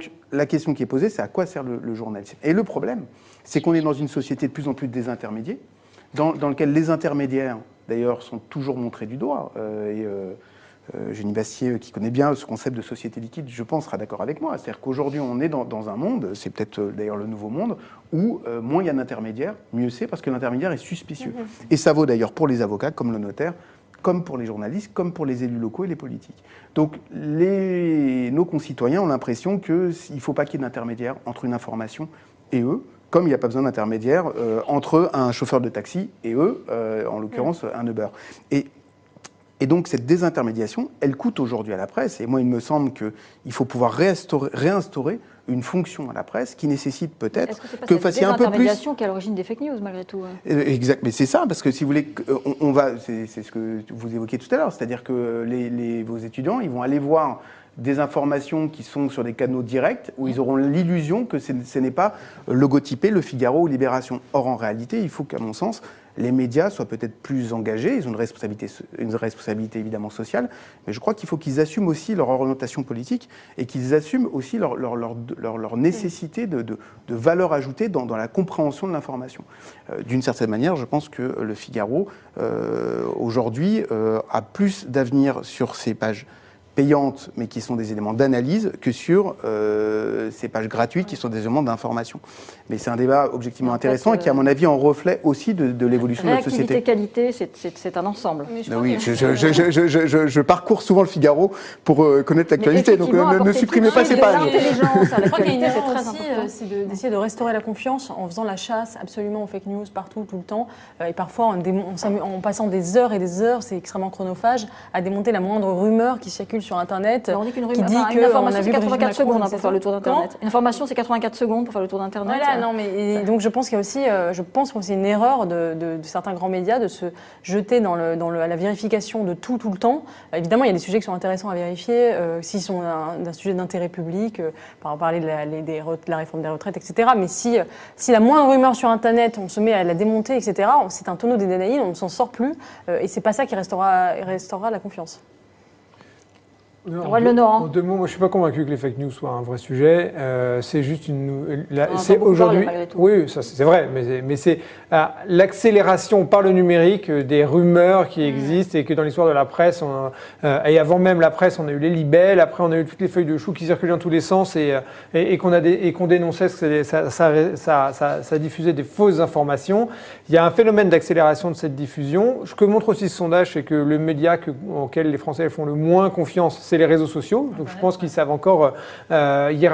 donc, la question qui est posée, c'est à quoi sert le journalisme? Et le problème, c'est qu'on est dans une société de plus en plus désintermédiée, dans laquelle les intermédiaires, d'ailleurs, sont toujours montrés du doigt. Génie Bastier, qui connaît bien ce concept de société liquide, je pense, sera d'accord avec moi. C'est-à-dire qu'aujourd'hui, on est dans un monde, c'est peut-être d'ailleurs le nouveau monde, où moins il y a d'intermédiaires, mieux c'est, parce que l'intermédiaire est suspicieux. Et ça vaut d'ailleurs pour les avocats, comme le notaire, comme pour les journalistes, comme pour les élus locaux et les politiques. Donc nos concitoyens ont l'impression qu'il ne faut pas qu'il y ait d'intermédiaire entre une information et eux, comme il n'y a pas besoin d'intermédiaire entre un chauffeur de taxi et eux, en l'occurrence un Uber. Et donc cette désintermédiation, elle coûte aujourd'hui à la presse. Et moi, il me semble qu'il faut pouvoir réinstaurer une fonction à la presse qui nécessite peut-être que vous fassiez un peu plus... C'est la désintermédiation qui est à l'origine des fake news, malgré tout. Exact, mais c'est ça, parce que si vous voulez, c'est ce que vous évoquiez tout à l'heure, c'est-à-dire que vos étudiants, ils vont aller voir des informations qui sont sur des canaux directs où ils auront l'illusion que ce n'est pas logotypé Le Figaro ou Libération. Or, en réalité, il faut qu'à mon sens, les médias soient peut-être plus engagés, ils ont une responsabilité évidemment sociale, mais je crois qu'il faut qu'ils assument aussi leur orientation politique et qu'ils assument aussi leur nécessité de valeur ajoutée dans la compréhension de l'information. D'une certaine manière, je pense que Le Figaro, aujourd'hui, a plus d'avenir sur ses pages payantes, mais qui sont des éléments d'analyse, que sur ces pages gratuites qui sont des éléments d'information. Mais c'est un débat objectivement intéressant et qui, à mon avis, en reflet aussi de l'évolution de notre société. Réactivité, qualité, c'est un ensemble. Oui, je parcours souvent Le Figaro pour connaître l'actualité, donc ne supprimez pas ces pages. Je crois qu'il y a une erreur aussi, c'est d'essayer de restaurer la confiance en faisant la chasse absolument aux fake news partout, tout le temps, et parfois en passant des heures et des heures, c'est extrêmement chronophage, à démonter la moindre rumeur qui circule sur Internet. On dit qu'une information, c'est 84 secondes pour faire le tour d'Internet. Une information, c'est 84 secondes pour faire le tour d'Internet. Voilà, non, mais donc je pense qu'il y a aussi, une erreur de certains grands médias de se jeter dans la vérification de tout le temps. Évidemment, il y a des sujets qui sont intéressants à vérifier, s'ils sont d'un sujet d'intérêt public, par parler de la réforme des retraites, etc. Mais si la moindre rumeur sur Internet, on se met à la démonter, etc., c'est un tonneau des Danaïdes, on ne s'en sort plus, et c'est pas ça qui restaurera la confiance. En deux mots, moi je suis pas convaincu que les fake news soient un vrai sujet. C'est juste c'est aujourd'hui. Oui, ça c'est vrai, mais c'est l'accélération par le numérique des rumeurs qui existent et que dans l'histoire de la presse, et avant même la presse, on a eu les libelles, après on a eu toutes les feuilles de chou qui circulent dans tous les sens et qu'on dénonçait que ça diffusait des fausses informations. Il y a un phénomène d'accélération de cette diffusion. Ce que montre aussi ce sondage, c'est que le média auquel les Français font le moins confiance, c'est les réseaux sociaux. Donc je pense qu'ils savent encore hiérarchiser